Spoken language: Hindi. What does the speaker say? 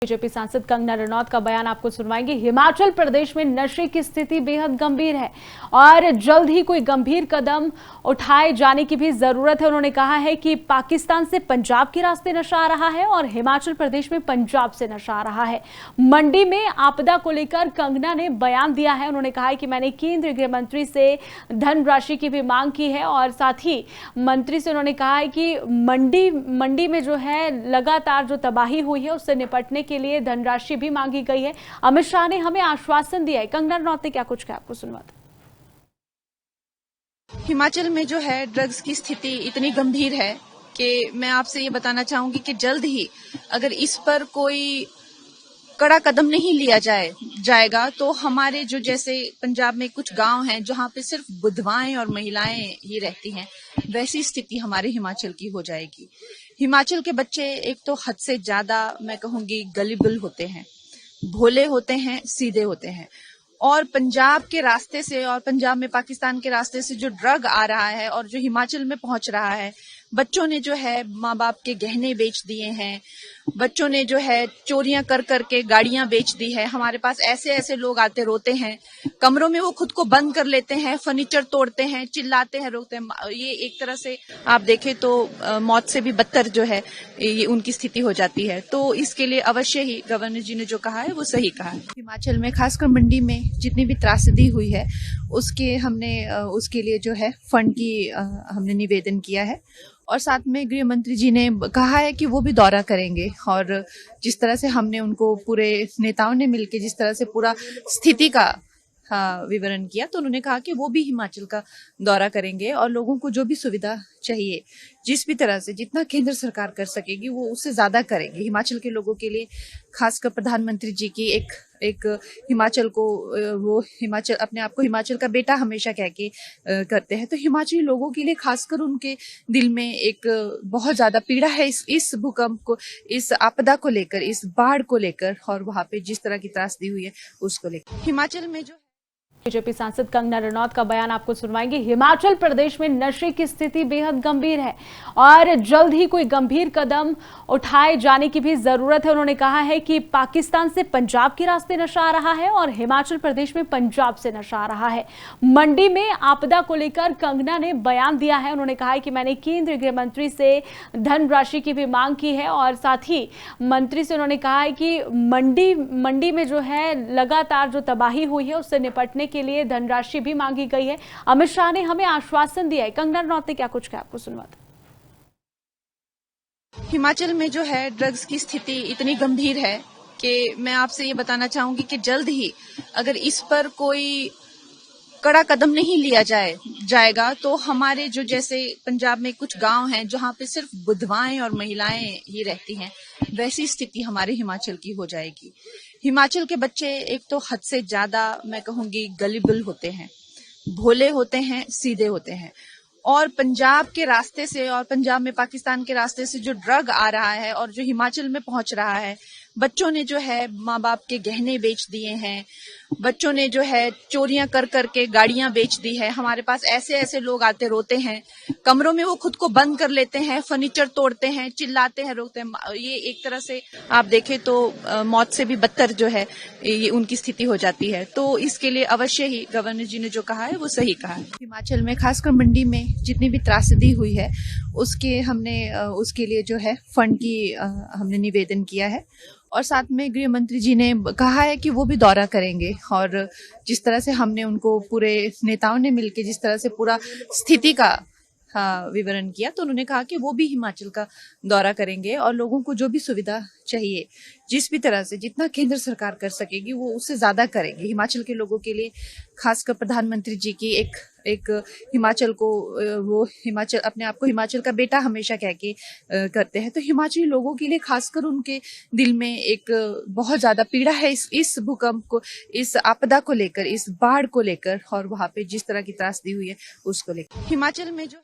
बीजेपी सांसद कंगना रनौत का बयान आपको सुनवाएंगे। हिमाचल प्रदेश में नशे की स्थिति बेहद गंभीर है और जल्द ही कोई गंभीर कदम उठाए जाने की भी जरूरत है। उन्होंने कहा है कि पाकिस्तान से पंजाब के रास्ते नशा आ रहा है और हिमाचल प्रदेश में पंजाब से नशा आ रहा है। मंडी में आपदा को लेकर कंगना ने बयान दिया है। उन्होंने कहा है कि मैंने केंद्रीय गृह मंत्री से धनराशि की भी मांग की है और साथ ही मंत्री से उन्होंने कहा है कि मंडी में जो है लगातार जो तबाही हुई है उससे निपटने के लिए धनराशि भी मांगी गई है। अमित शाह ने हमें आश्वासन दिया है। कंगना रनौत ने क्या कुछ कहा, आपको सुनवाते। हिमाचल में जो है ड्रग्स की स्थिति इतनी गंभीर है कि मैं आपसे ये बताना चाहूंगी कि जल्द ही अगर इस पर कोई कड़ा कदम नहीं लिया जाएगा तो हमारे जो जैसे पंजाब में कुछ गांव हैं जहां पे सिर्फ विधवाएं और महिलाएं ही रहती हैं, वैसी स्थिति हमारे हिमाचल की हो जाएगी। हिमाचल के बच्चे एक तो हद से ज्यादा मैं कहूंगी गलिबल होते हैं, भोले होते हैं, सीधे होते हैं। और पंजाब के रास्ते से और पंजाब में पाकिस्तान के रास्ते से जो ड्रग आ रहा है और जो हिमाचल में पहुंच रहा है, बच्चों ने जो है माँ बाप के गहने बेच दिए हैं, बच्चों ने जो है चोरियां कर करके गाड़ियां बेच दी है। हमारे पास ऐसे ऐसे लोग आते रोते हैं, कमरों में वो खुद को बंद कर लेते हैं, फर्नीचर तोड़ते हैं, चिल्लाते हैं, रोते हैं। ये एक तरह से आप देखें तो मौत से भी बदतर जो है ये उनकी स्थिति हो जाती है। तो इसके लिए अवश्य ही गवर्नर जी ने जो कहा है वो सही कहा है। हिमाचल में खासकर मंडी में जितनी भी त्रासदी हुई है उसके लिए जो है फंड की हमने निवेदन किया है और साथ में गृह मंत्री जी ने कहा है कि वो भी दौरा करेंगे। और जिस तरह से हमने उनको पूरे नेताओं ने मिलकर जिस तरह से पूरा स्थिति का विवरण किया, तो उन्होंने कहा कि वो भी हिमाचल का दौरा करेंगे और लोगों को जो भी सुविधा चाहिए, जिस भी तरह से जितना केंद्र सरकार कर सकेगी वो उससे ज्यादा करेंगे। हिमाचल के लोगों के लिए खासकर प्रधानमंत्री जी की एक हिमाचल को वो हिमाचल अपने आप को हिमाचल का बेटा हमेशा कह के करते हैं। तो हिमाचली लोगों के लिए खासकर उनके दिल में एक बहुत ज्यादा पीड़ा है इस भूकंप को, इस आपदा को लेकर, इस बाढ़ को लेकर और वहां पे जिस तरह की त्रासदी हुई है उसको लेकर। हिमाचल में जो बीजेपी सांसद कंगना रनौत का बयान आपको सुनवाएंगे। हिमाचल प्रदेश में नशे की स्थिति बेहद गंभीर है और जल्द ही कोई गंभीर कदम उठाए जाने की भी जरूरत है। उन्होंने कहा है कि पाकिस्तान से पंजाब के रास्ते नशा आ रहा है और हिमाचल प्रदेश में पंजाब से नशा आ रहा है। मंडी में आपदा को लेकर कंगना ने बयान दिया है। उन्होंने कहा है कि मैंने केंद्रीय गृह मंत्री से धनराशि की भी मांग की है और साथ ही मंत्री से उन्होंने कहा है कि मंडी में जो है लगातार जो तबाही हुई है उससे निपटने के लिए धनराशि भी मांगी गई है। अमित शाह ने हमें आश्वासन दिया है। कंगना रनौत ने क्या कुछ कहा, आपको सुनवाते। हिमाचल में जो है ड्रग्स की स्थिति इतनी गंभीर है कि मैं आपसे ये बताना चाहूंगी कि जल्द ही अगर इस पर कोई कड़ा कदम नहीं लिया जाएगा तो हमारे जो जैसे पंजाब में कुछ गांव हैं जहां पे सिर्फ विधवाएं और महिलाएं ही रहती हैं, वैसी स्थिति हमारे हिमाचल की हो जाएगी। हिमाचल के बच्चे एक तो हद से ज्यादा मैं कहूंगी गलिबल होते हैं, भोले होते हैं, सीधे होते हैं। और पंजाब के रास्ते से और पंजाब में पाकिस्तान के रास्ते से जो ड्रग आ रहा है और जो हिमाचल में पहुंच रहा है, बच्चों ने जो है माँ बाप के गहने बेच दिए हैं, बच्चों ने जो है चोरियां कर करके गाड़ियां बेच दी है। हमारे पास ऐसे ऐसे लोग आते रोते हैं, कमरों में वो खुद को बंद कर लेते हैं, फर्नीचर तोड़ते हैं, चिल्लाते हैं, रोते हैं। ये एक तरह से आप देखें तो मौत से भी बदतर जो है ये उनकी स्थिति हो जाती है। तो इसके लिए अवश्य ही गवर्नर जी ने जो कहा है वो सही कहा है। हिमाचल में खासकर मंडी में जितनी भी त्रासदी हुई है उसके लिए जो है फंड की हमने निवेदन किया है और साथ में गृह मंत्री जी ने कहा है कि वो भी दौरा करेंगे। और जिस तरह से हमने उनको पूरे नेताओं ने मिलकर जिस तरह से पूरा स्थिति का विवरण किया, तो उन्होंने कहा कि वो भी हिमाचल का दौरा करेंगे और लोगों को जो भी सुविधा चाहिए, जिस भी तरह से जितना केंद्र सरकार कर सकेगी वो उससे ज्यादा करेंगे। हिमाचल के लोगों के लिए खासकर प्रधानमंत्री जी की एक हिमाचल को वो हिमाचल अपने आप को हिमाचल का बेटा हमेशा कह के करते हैं। तो हिमाचली लोगों के लिए खासकर उनके दिल में एक बहुत ज्यादा पीड़ा है इस भूकंप को, इस आपदा को लेकर, इस बाढ़ को लेकर और वहां पे जिस तरह की त्रासदी हुई है उसको लेकर। हिमाचल में जो